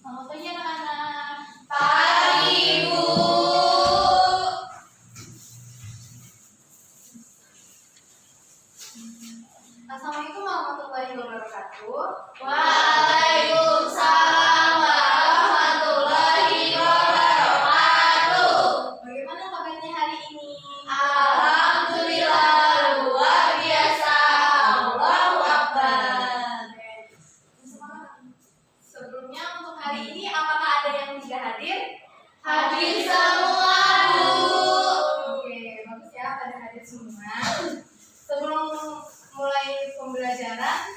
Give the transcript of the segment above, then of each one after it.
Selamat pagi anak-anak. Pagi, Bu. Assalamualaikum warahmatullahi wabarakatuh. Waalaikumsalam warahmatullahi wabarakatuh. Bagaimana kabarnya hari ini? Alhamdulillah, luar biasa. Allahu Akbar. Semangat. Sebelumnya untuk hari ini apakah ada yang tidak hadir? Hadir semua, Bu. Oke, bagus ya pada hadir semua. Sebelum mulai pembelajaran,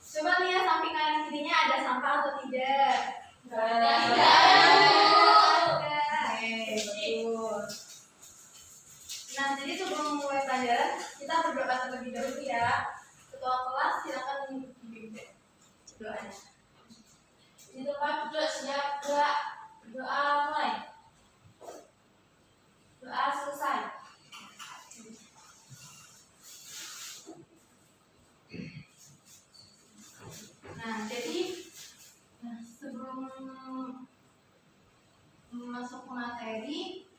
coba lihat samping kanan kirinya ada sampah atau tidak? Tidak ada, Bu. Ada. Oke, betul. Nah, jadi sebelum mulai pelajaran, kita berdoa terlebih dahulu ya. Ketua kelas silakan dipimpin doanya. Di tempat duduk siap, gerak. Doa mulai. Doa selesai. Nah, jadi sebelum masuk ke materi,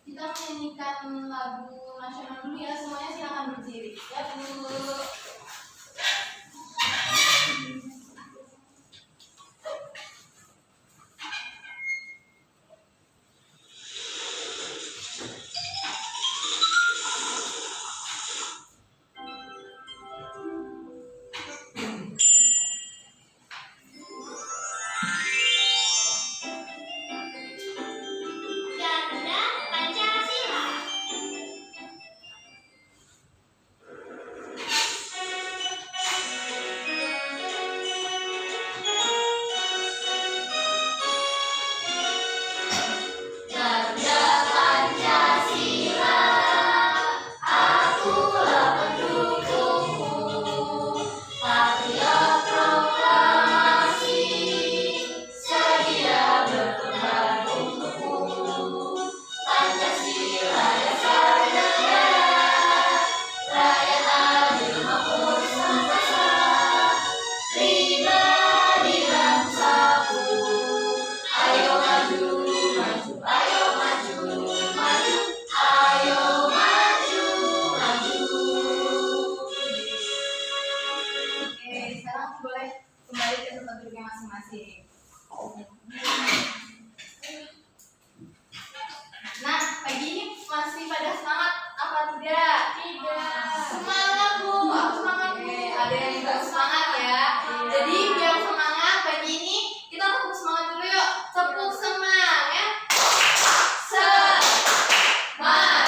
kita menyanyikan lagu nasional dulu ya. Semuanya silakan berdiri. Ya, Bu. Ganda Pancasila. Ganda Pancasila, akulah pendukungmu. Patriot proklamasi, sedia berkorban untukmu. Pancasila dasar negara, rakyat adil makmur sentosa, pribadi bangsaku. Ayo maju, maju, ayo maju, maju, ayo maju, maju. Oke, sekarang boleh kembali ke tempat duduknya masing-masing. Nah, pagi ini masih pada semangat apa tidak? Tidak. Semangat, Bu. Aku semangat, Bu. Ada yang enggak semangat ya. Jadi biar semangat pagi ini kita tepuk semangat dulu yuk. Tepuk semangat. Semangat,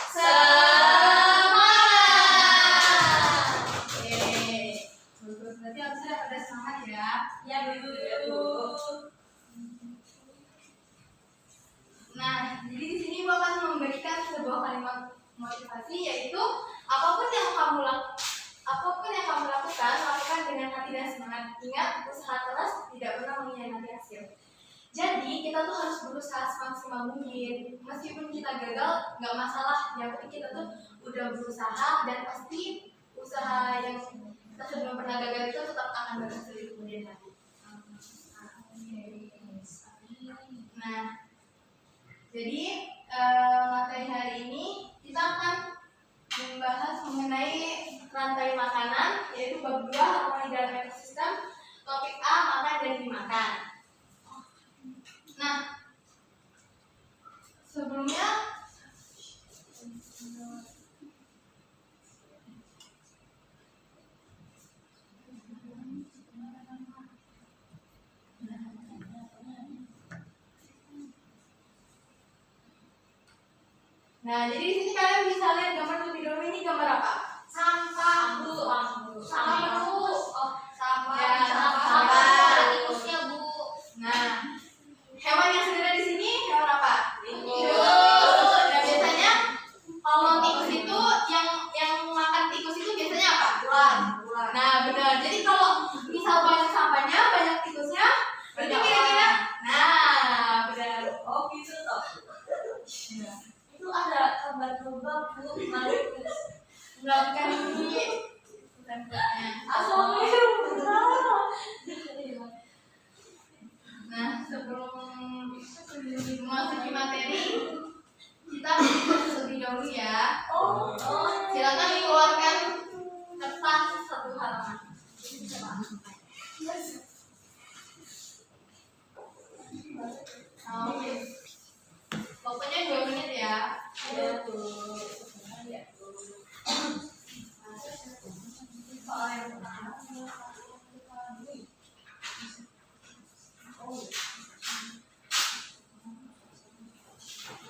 semangat. Oke. Bagus. Berarti harusnya pada semangat ya. Ya, Bu. Nah, jadi di sini Bu akan memberikan sebuah kalimat motivasi, yaitu apapun yang kamu lakukan, lakukan dengan hati dan semangat. Ingat, usaha keras tidak pernah mengkhianati hasil. Jadi kita tuh harus berusaha semaksimal mungkin. Meskipun kita gagal, nggak masalah. Yang penting kita tuh udah berusaha, dan pasti usaha yang kita sebelum pernah gagal itu tetap akan berhasil di kemudian hari. Nah, jadi materi hari ini kita akan membahas mengenai rantai makanan, yaitu bab 2 harmoni dalam ekosistem. Topik A, makan dan dimakan. Nah, sebelumnya jadi di sini kalian bisa lihat gambar terlebih dahulu. Ini gambar apa? Sampah, Bu. Sampah, Bu. Oh, sampah. Ya, Sampah. sampah. Tikusnya, Bu. Nah, hewan yang sudah di sini hewan apa? Tikus. Dan biasanya kalau tikus itu yang makan tikus itu biasanya apa? Ular. Nah, benar. Jadi kalau misal banyak sampahnya, banyak tikusnya, berarti Banyak kira-kira orang. nah, benar. Oh, gitu toh. Itu ada gambar domba, Bu. Melakukan ini bukan. Assalamualaikum.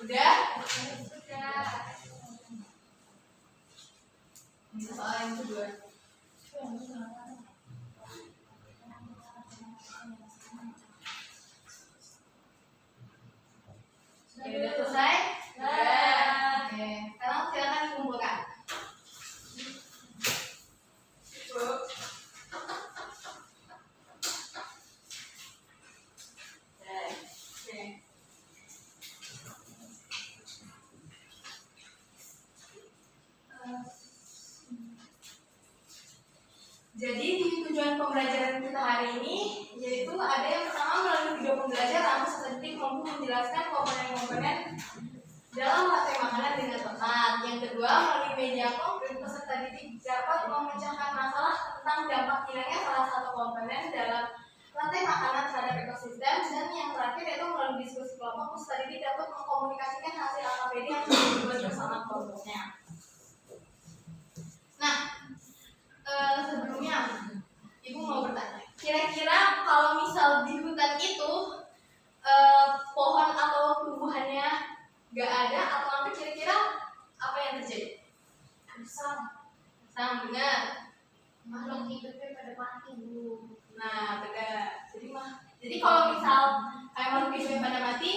Udah? Udah. Ini soal yang kedua. Udah selesai? Oke. Sekarang silakan dikumpulkan. Oke. Jadi di tujuan pembelajaran kita hari ini yaitu ada yang pertama melalui video pembelajaran seperti mampu menjelaskan komponen-komponen dalam rantai makanan dengan tepat. Yang kedua melalui media konkret peserta didik dapat memecahkan masalah tentang dampak hilangnya salah satu komponen dalam rantai makanan terhadap ekosistem. Dan yang terakhir yaitu melalui diskusi kelompok peserta didik dapat mengkomunikasikan hasil AKPD yang sudah dibuat bersama kelompoknya. Nah, sebelumnya Ibu mau bertanya, kira-kira kalau misal di hutan itu pohon atau tumbuhannya nggak ada atau apa, kira-kira apa yang terjadi? Sama benar. Makhluk hidupnya pada mati Bu. Nah benar. Jadi kalau misal kayak makhluk hidupnya pada mati,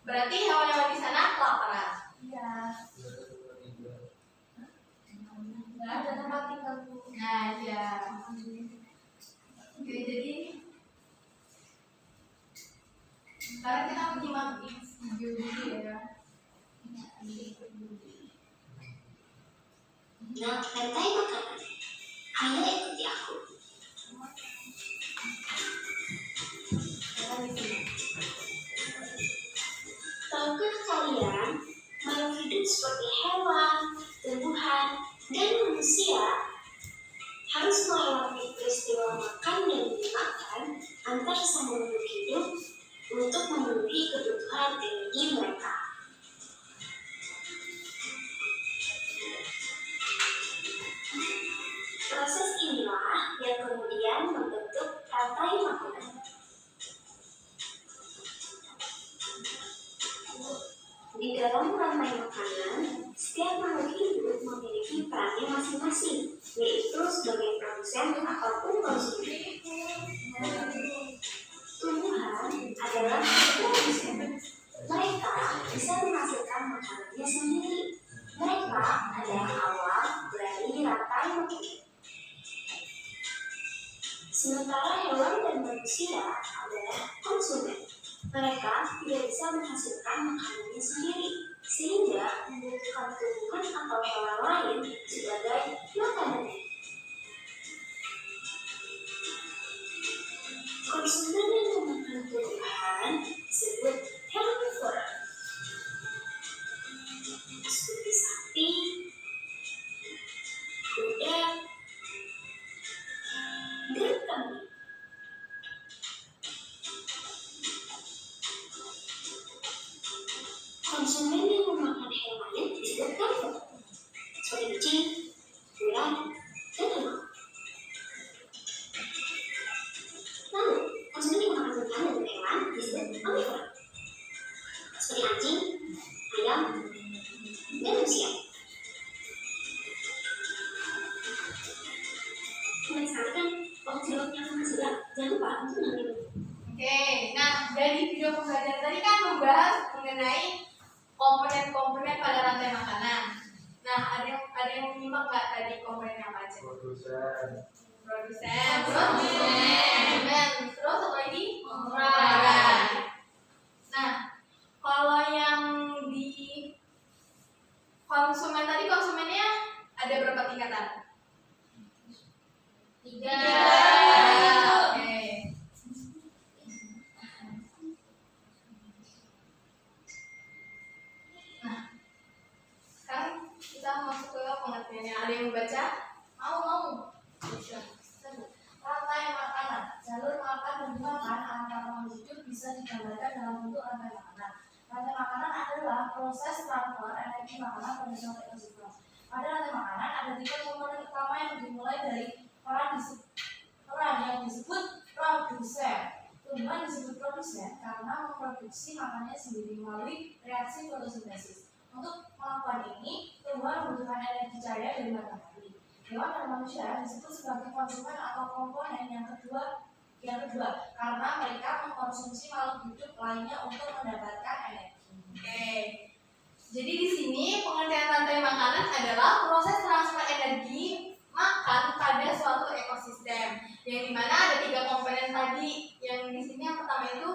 berarti hewan-hewan di sana kelaparan. Iya. Nggak ada tempat tinggal Bu. Nah ya. Oke, jadi sekarang kita menyimak video dulu ya. Nah, rantai makanan. Ayo ikuti aku. Tahukah kalian, makhluk hidup seperti hewan, tumbuhan, dan manusia harus melewati peristiwa makan dan dimakan antar sama makhluk hidup untuk memenuhi kebutuhan energi mereka. Proses inilah yang kemudian membentuk rantai makanan. Di dalam rantai makanan, setiap makhluk hidup memiliki perannya masing-masing, yaitu sebagai produsen ataupun konsumen. Tumbuhan adalah produsen. Mereka bisa menghasilkan makanannya sendiri. Mereka adalah awal dari rantai makanan. Sementara hewan dan manusia adalah konsumen. Mereka tidak bisa menghasilkan makanannya sendiri, sehingga membutuhkan tumbuhan atau hewan lain sebagai makanannya. Konsumen yang memakan tumbuhan disebut herbivora, seperti sapi, kuda, dan kambing. Konsumen yang memakan hewan disebut karnivora, seperti kucing, ular, dan harimau. Lalu, konsumen yang memakan tumbuhan dan hewan disebut omnivora, seperti anjing, ayam, dan manusia. Mulai sekarang kan, waktu jeruknya akan sedang. Jangan lupa untuk mengambil. Oke, nah dari video pembelajaran tadi kan membahas mengenai komponen-komponen pada rantai makanan. Nah, ada yang menyimak nggak tadi komponen apa aja? Produsen, terus apa lagi? Pengolahan. Nah, kalau yang di konsumen tadi, konsumennya ada berapa tingkatan? 3. Oke. Nah, sekarang kita masuk ke pengertiannya. Ada yang membaca? Mau. Rantai makanan. Jalur makan dan makan antar makhluk hidup bisa digambarkan dalam bentuk rantai makanan. Rantai makanan adalah proses transfer energi makanan pada suatu ekosistem. Pada rantai makanan ada 3 komponen utama yang dimulai dari memproduksi makanannya sendiri melalui reaksi fotosintesis. Untuk melakukan ini, tumbuhan membutuhkan energi cahaya dari matahari. Hewan dan manusia disebut sebagai konsumen atau komponen yang kedua, karena mereka mengkonsumsi makhluk hidup lainnya untuk mendapatkan energi. Oke. Jadi di sini pengertian rantai makanan adalah proses transfer energi makan pada suatu ekosistem. Yang dimana ada 3 komponen tadi. Yang di sini yang pertama itu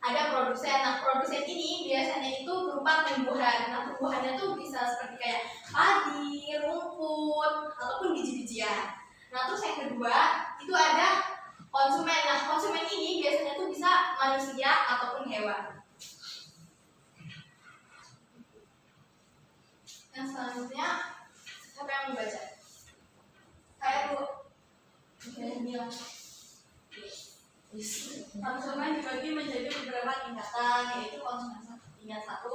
ada produsen. Nah, produsen ini biasanya itu berupa tumbuhan. Nah, tumbuhannya tuh bisa seperti kayak padi, rumput, ataupun biji-bijian. Nah, terus yang kedua itu ada konsumen. Nah, konsumen ini biasanya tuh bisa manusia ataupun hewan. Yang selanjutnya, siapa yang membaca? Saya dulu. Konsumen dibagi menjadi beberapa tingkatan, yaitu konsumen tingkat 1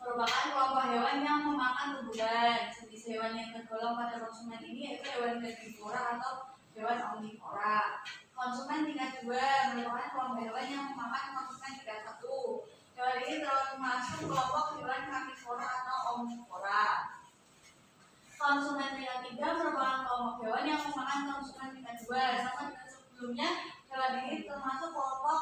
merupakan kelompok hewan yang memakan tumbuhan. Jenis hewan yang tergolong pada konsumen ini yaitu hewan herbivora atau hewan omnivora. Konsumen tingkat 2 merupakan kelompok hewan yang memakan konsumen tingkat 1. Hewan ini termasuk kelompok hewan karnivora atau omnivora. Konsumen tingkat 3 merupakan kelompok hewan yang memakan konsumen tingkat 2. Sama dengan sebelumnya, hewan ini termasuk kelompok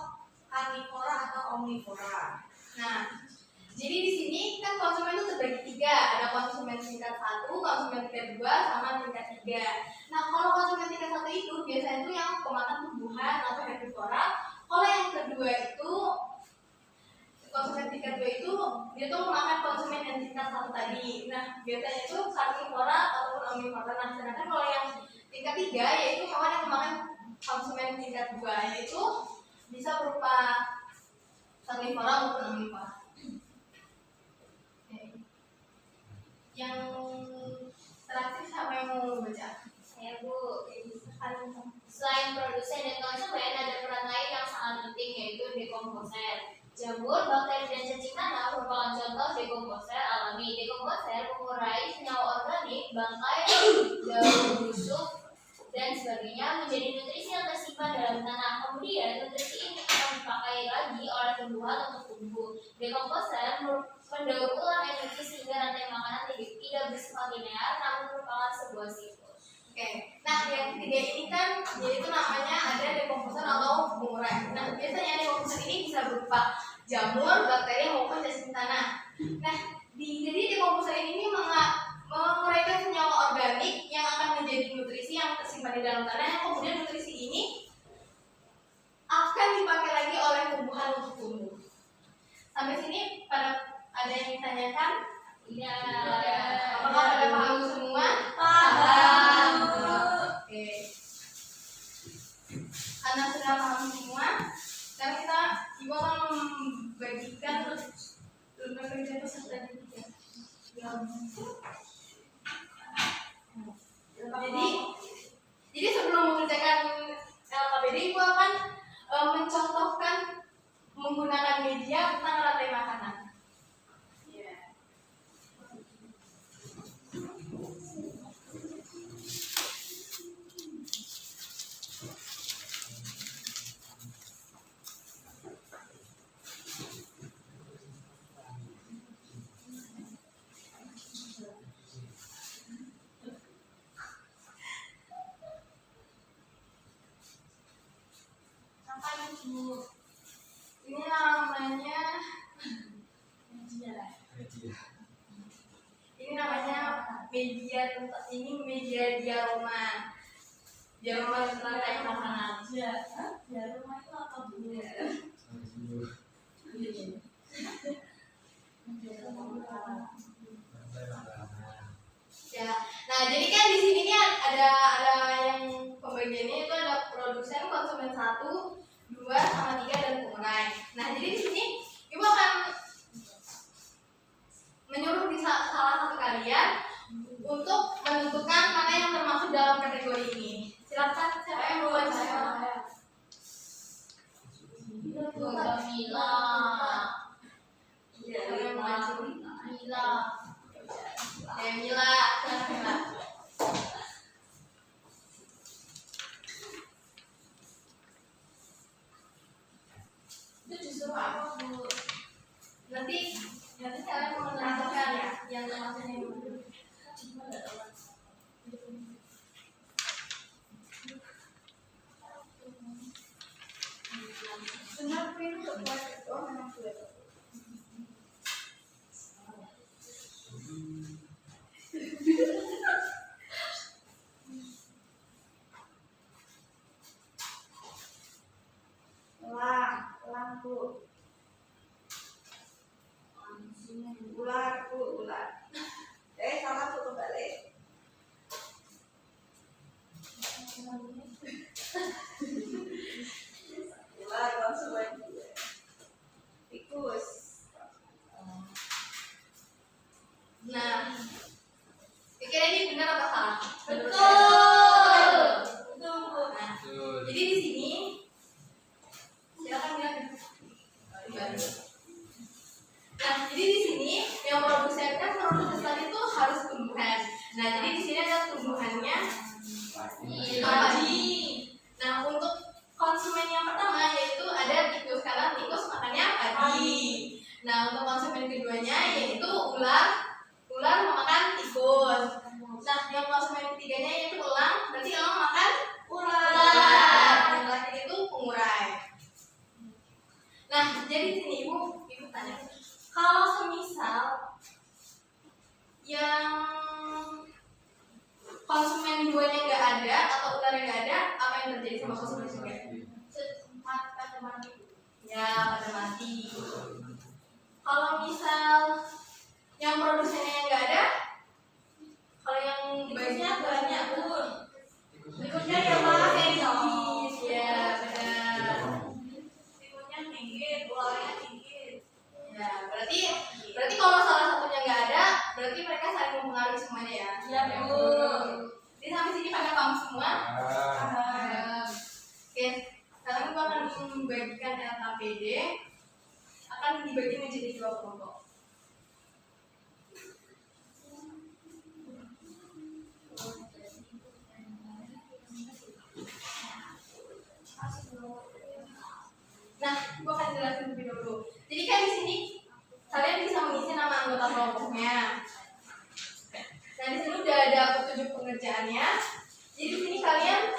karnivora atau omnivora. Nah, jadi di sini kan konsumen itu terbagi 3. Ada konsumen tingkat 1, konsumen tingkat 2, sama tingkat 3. Nah, kalau konsumen tingkat 1 itu biasanya itu yang pemakan tumbuhan atau herbivora. Kalau yang kedua itu konsumen tingkat 2 itu dia tuh memakan konsumen yang tingkat 1 tadi. Nah, biasanya itu karnivora ataupun omnivora. Nah, sedangkan kalau yang tingkat 3 yaitu hewan yang memakan konsumen tingkat 2, yaitu bisa berupa karnivora maupun omnivora. Yang terakhir siapa yang mau baca? Saya Bu. Selain produsen dan konsumen, ada peran lain yang sangat penting, yaitu dekomposer. Jamur, bakteri, dan cacing tanah merupakan contoh dekomposer alami. Dekomposer mengurai senyawa organik, bangkai, daun busuk, dan sebagainya menjadi nutrisi yang tersimpan dalam tanah. Kemudian nutrisi ini akan dipakai lagi oleh tumbuhan untuk tumbuh. Dekomposer mendaur ulang energi sehingga rantai makanan tidak bersifat linear, namun merupakan sebuah siklus. Oke. Nah, yang ketiga ini kan yaitu namanya ada dekomposer atau pengurai. Nah, biasanya dekomposer ini bisa berupa jamur, bakteri maupun cacing tanah. Nah, jadi dekomposer ini menguraikan senyawa organik yang akan menjadi nutrisi yang tersimpan di dalam tanah, yang kemudian nutrisi ini akan dipakai lagi oleh tumbuhan untuk tumbuh. Sampai sini ada yang ditanyakan? Iya. Apakah pada paham semua? Paham. Oke. Karena sudah paham semua, sekarang kita ibu akan membagikan berbagi peserta didik. Jadi sebelum mengerjakan LKPD, ibu akan mencontohkan menggunakan media tentang rantai makanan. Ini namanya media diaroma. Diaroma tentang rantai makanan. Diaroma itu apa Bu? Ya. Nah, jadi kan di sini nih ada yang pembagiannya itu ada produsen, konsumen 1, 2, sama 3, dan pengurai. Nah, jadi di sini ibu akan menyuruh di salah satu kalian untuk menentukan mana yang termasuk dalam kategori ini. Silakan, siapa yang mau baca? Mila. Siapa yang mau baca? Mila. Mila. Itu disuruh apa Bu? Kenapa ini terbuat itu memang sudah lampu ular salah tuh kembali ular langsung tikus. Nah, pikir ini benar apa salah? Betul. Nah, jadi di sini silakan bilang. Nah, jadi di sini yang produsen kan produsen tadi itu harus tumbuhan. Nah, jadi di sini ada tumbuhannya padi. Nah, untuk konsumen yang pertama yaitu ada tikus karena tikus makannya padi. Nah, untuk konsumen keduanya yaitu ular memakan tikus. Nah, yang konsumen ketiganya yaitu elang, berarti elang makan ular. Yang terakhir itu pengurai. Nah, jadi di sini ibu tanya, kalau semisal yang konsumen duanya nggak ada atau ularnya nggak ada, apa yang terjadi sama konsumen juga? Pada mati. Ya, pada mati. Kalau misal yang produsennya yang nggak ada, kalau yang Tikusnya banyak pun. tikusnya ya mas, ya benar. Tikusnya tinggi, ularnya tinggi. Ya, berarti kalau salah satunya nggak ada, berarti mereka saling mempengaruhi semuanya ya. Ya betul. Jadi sampai sini pada paham semua. Oke, sekarang kita akan membagikan LKPD, akan dibagi menjadi 2 kelompok. Nah, gua akan jelasin lebih dulu. Jadi kan di sini kalian bisa mengisi nama anggota kelompoknya. Nah, di sini udah ada petunjuk pengerjaannya. Jadi di sini kalian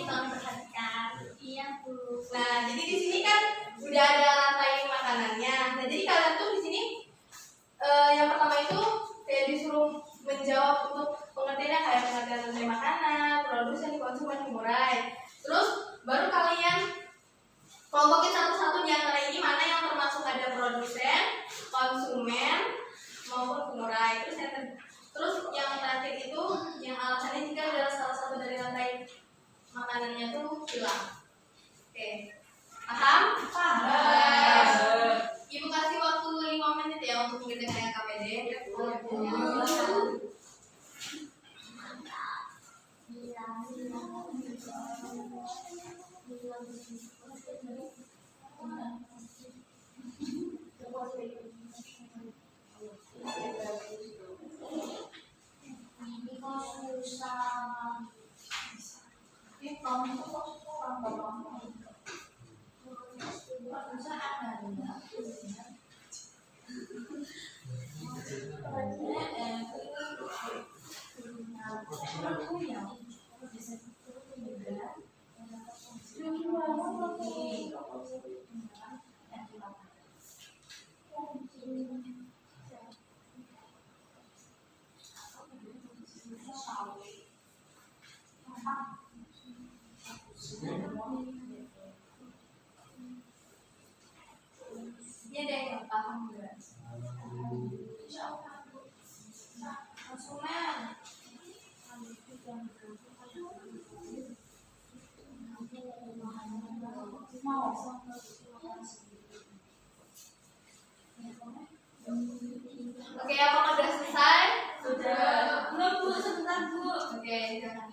tolong perhatikan. Iya, Bu. Nah, jadi di sini kan udah ada rantai makanannya. Nah, jadi kalian tuh di sini yang pertama itu kayak disuruh menjawab untuk pengertiannya kayak pengertian rantai makanan, produsen, konsumen, pengurai. Terus baru kalian kelompokin satu-satu di antara ini mana yang termasuk ada produsen, konsumen, maupun pengurai. Terus yang terakhir itu yang alasannya jika adalah salah satu dari rantai makanannya tuh hilang. Oke, paham? Paham. Ibu kasih waktu 5 menit ya untuk mengerjakan KPD. Ini ada yang paham nggak? Konsumen. Oke, apakah sudah selesai? Sudah. Belum Bu, sebentar Bu. Oke, jangan.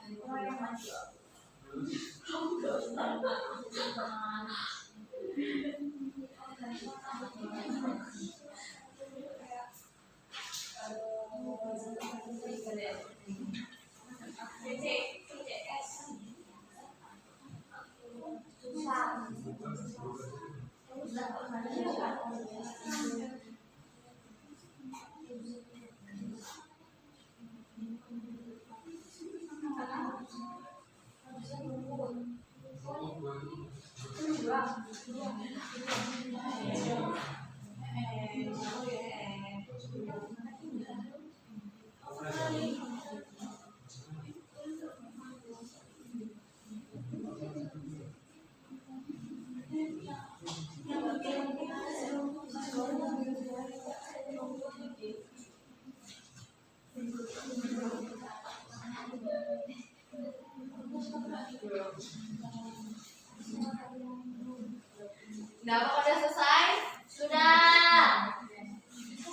Nah, apakah udah selesai? Sudah.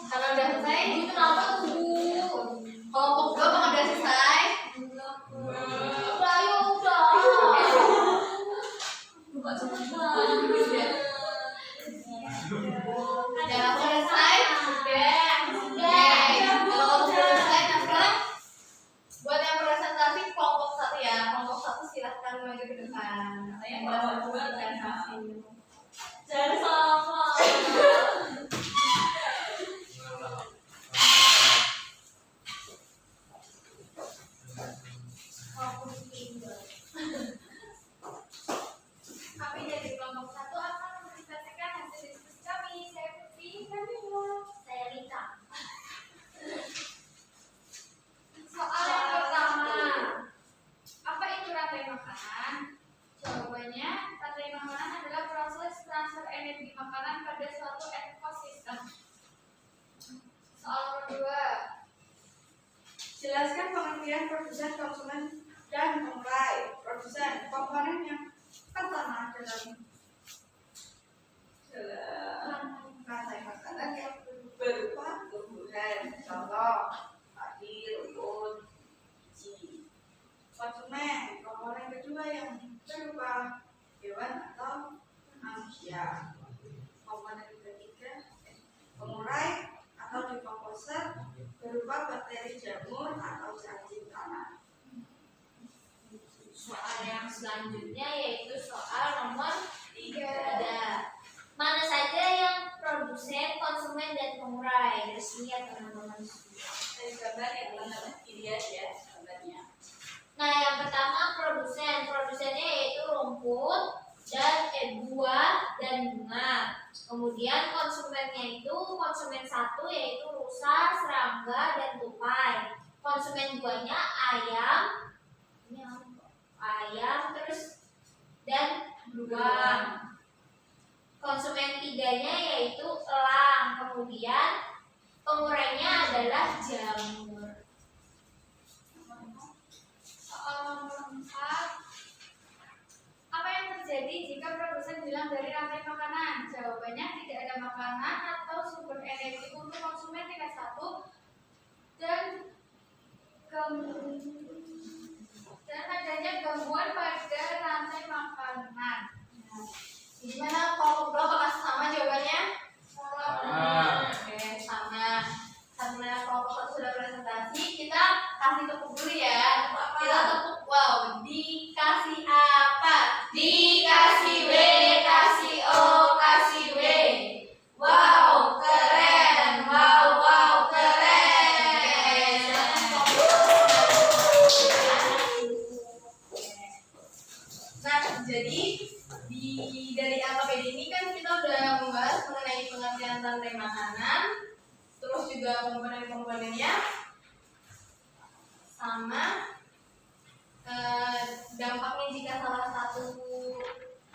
Kalau udah selesai, itu kenapa tunggu? Kelompok 2 apakah udah selesai? Udah, ayo udah. Bukan sebentar. Ada apa udah selesai? Sudah. Oke, kalau kelompok 2 udah selesai, nah sekarang buat yang presentasi kelompok 1 ya. Kelompok 1 silahkan maju ke depan. Yang kelompok 2 presentasi. Jangan sama. Kami dari kelompok 1 akan mempresentasikan hasil diskusi kami. Saya Putri, kami Saya Rita. soal yang pertama. Apa itu rantai makanan? Jawabannya, rantai makanan adalah proses transfer energi makanan pada suatu ekosistem. Soal kedua. Jelaskan pengertian produsen, konsumen, dan pengurai. Produsen, komponen yang pertama dalam rantai makanan yang berupa tumbuhan, contoh padi, rumput, biji. Konsumen, komponen kedua yang berupa hewan atau manusia. Komponen ketiga, pengurai atau dekomposer berupa bakteri jamur atau cacing tanah. Soal yang selanjutnya yaitu soal nomor 3. Mana saja yang produsen, konsumen, dan pengurai? Garis lihat teman-teman. Dari gambar yang teman-teman dilihat ya gambarnya. Nah, yang pertama produsen. Produsennya yaitu rumput dan buah dan bunga. Kemudian konsumennya itu konsumen 1 yaitu rusa, serangga, dan tupai. Konsumen 2-nya ayam, ini apa? Ayam terus dan beruang. Konsumen 3-nya yaitu elang. Kemudian pengurainya adalah jamur. Soal nomor 4. Apa yang terjadi jika produsen hilang dari rantai makanan? Jawabannya tidak ada makanan atau sumber energi untuk konsumen tingkat 1 dan adanya gangguan pada rantai makanan. Nah, gimana kelompok 2 apakah sama jawabannya? Oke, sama. Karena kelompok 1 sudah presentasi, kita kasih tepuk dulu ya. Kita tepuk, wow, dikasih apa? Dikasih B, kasih O, kasih W. Wow, keren. Wow, keren. Nah, jadi dari AKPD ini kan kita udah membahas mengenai pengertian rantai makanan, terus juga komponen-komponennya, sama dampaknya jika salah satu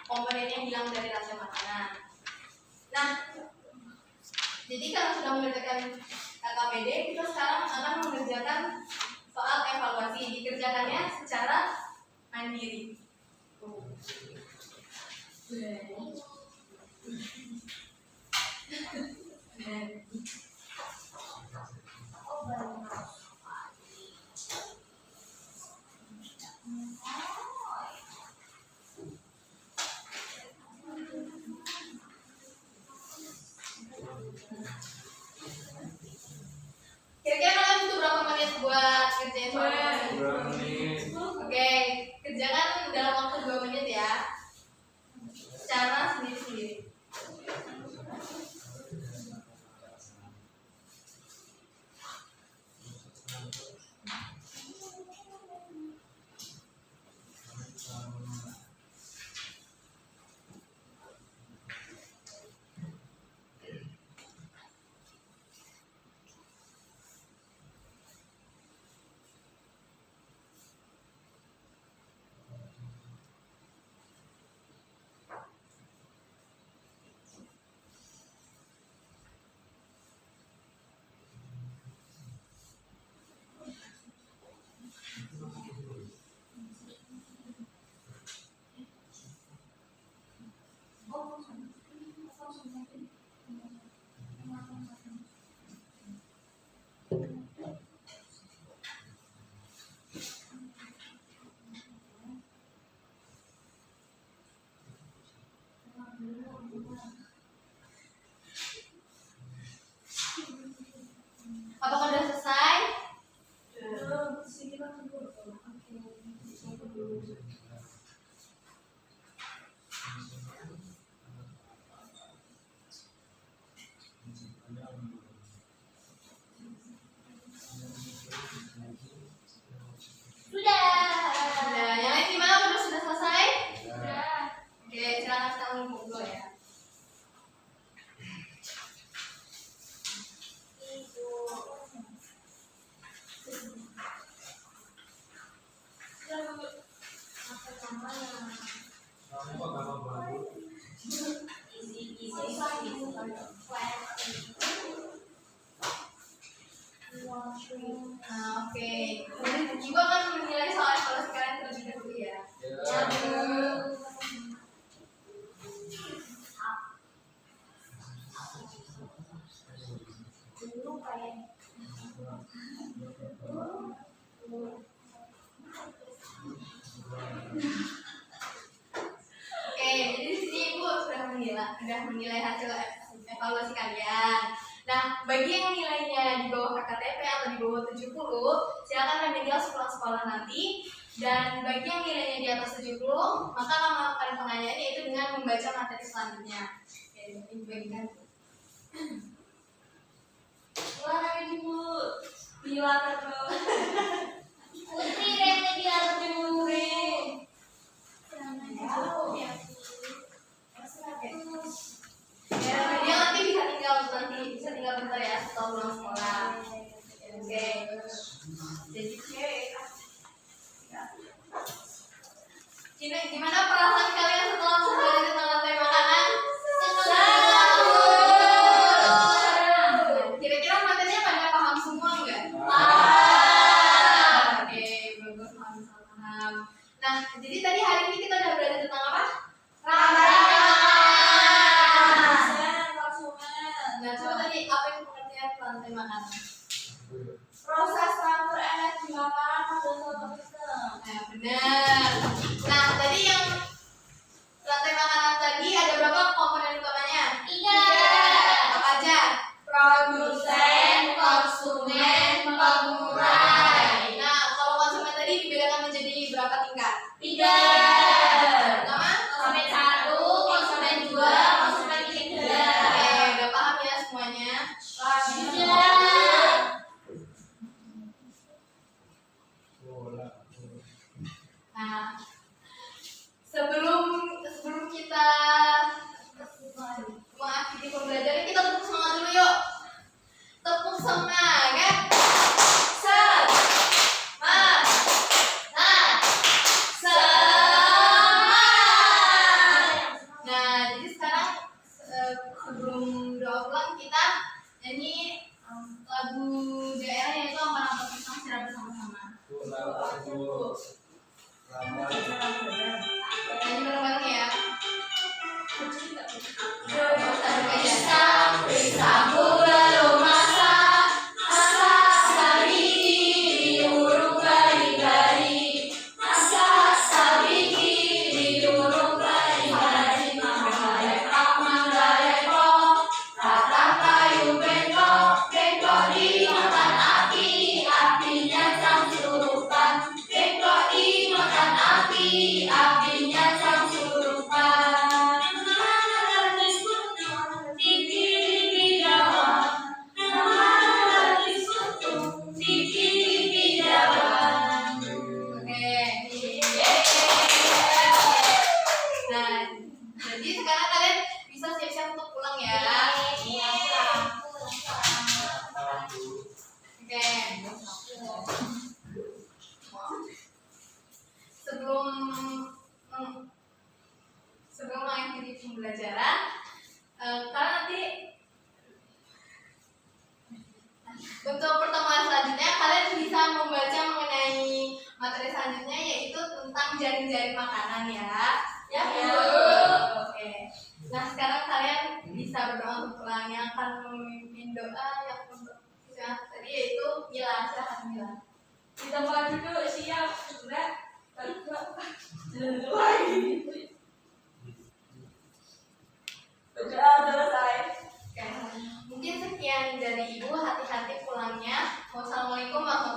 komponennya hilang dari rantai makanan. Nah, jadi kalau sudah mengerjakan KKPD, kita sekarang akan mengerjakan soal evaluasi. Dikerjakannya secara mandiri. Kira-kira kalian butuh berapa menit buat kerjain soal ini? Oke, kerjakan dalam waktu 2 menit ya. Secara sendiri-sendiri. sini kan dulu. Nah, yang lain gimana? Sudah selesai? Sudah. Oke, silakan kita ngumpul dulu ya. Nah, oke. Kemudian Ibu akan menilai soal evaluasi kalian terlebih dahulu ya. Oke, jadi di sini Ibu sudah menilai hasil evaluasi kalian. Nah, bagi yang nilainya di bawah KKTP atau di bawah 70, silakan remedial sekolah-sekolah nanti. Dan bagi yang nilainya di atas 70, maka akan melakukan pengajian yaitu dengan membaca materi selanjutnya. Oke, ini dibagikan. Silakan Ibu. Bila terus. Putri remedial dulu. Ya, dia nanti bisa tinggal bentar ya setelah pulang sekolah. Oke. Jadi gimana perasaan kalian setelah belajar tentang lantai makanan? Kira-kira materinya pada paham semua enggak? Oke, bagus, paham. Nah, jadi tadi hari ini kita udah belajar tentang apa? Nah, coba tadi apa yang pengertian rantai makanan? Proses transfer energi makanan pada suatu sistem. Nah, benar. Nah, tadi yang rantai makanan tadi ada berapa komponen utamanya? 3. Apa aja? Produsen, konsumen, pengurai. Nah, kalau konsumen tadi dibedakan menjadi berapa tingkat? 3. Pertama, Konsumen 1, konsumen 2, konsumen 3. oke, udah paham ya semuanya? Sudah. Nah, sebelum kita mengakhiri pembelajaran, kita tepuk semangat dulu yuk. Tepuk semangat. Nah, jadi sekarang sebelum doa pulang kita nyanyi lagu daerah yaitu Ampar Ampar Pisang secara bersama-sama. Nyanyi bareng-bareng ya. Pisang, pisangku belum masak, masak sabiki diurung bari-bari, masak sabiki diurung bari-bari, mangga-lepok, tatang kayu bengkok, bengkok dimakan api, apinya sang surupan, bengkok dimakan api, apinya sang surupan. Oke. Nah, jadi sekarang kalian bisa siap-siap untuk pulang ya. Oke. Sebelum mengakhiri pembelajaran, kalian nanti untuk pertemuan selanjutnya kalian bisa membaca mengenai materi selanjutnya yaitu tentang jaring-jaring makanan ya. Ya. Oke. Nah, sekarang kalian bisa berdoa untuk pulang. Yang akan memimpin doa yang untuk yang tadi yaitu Mila. Silakan Mila. Di tempat duduk siap sudah. Sudah selesai. Oke. Mungkin sekian dari Ibu, hati-hati pulangnya. Wassalamualaikum warahmatullahi wabarakatuh.